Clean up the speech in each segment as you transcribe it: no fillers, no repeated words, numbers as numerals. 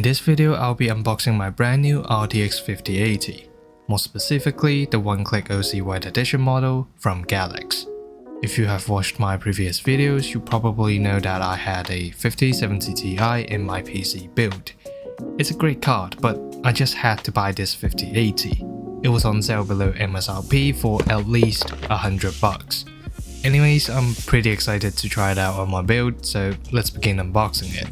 this video, I'll be unboxing my brand new RTX 5080, more specifically the one-click OC White Edition model from GALAX. If you have watched my previous videos, you probably know that I had a 5070 Ti in my PC build. It's a great card, but I just had to buy this 5080. It was on sale below MSRP for at least $100. Anyways, I'm pretty excited to try it out on my build, so let's begin unboxing it.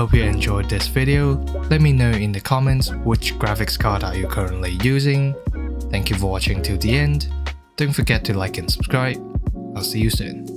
Hope you enjoyed this video. Let me know in the comments which graphics card are you currently using. Thank you for watching till the end. Don't forget to like and subscribe. I'll see you soon.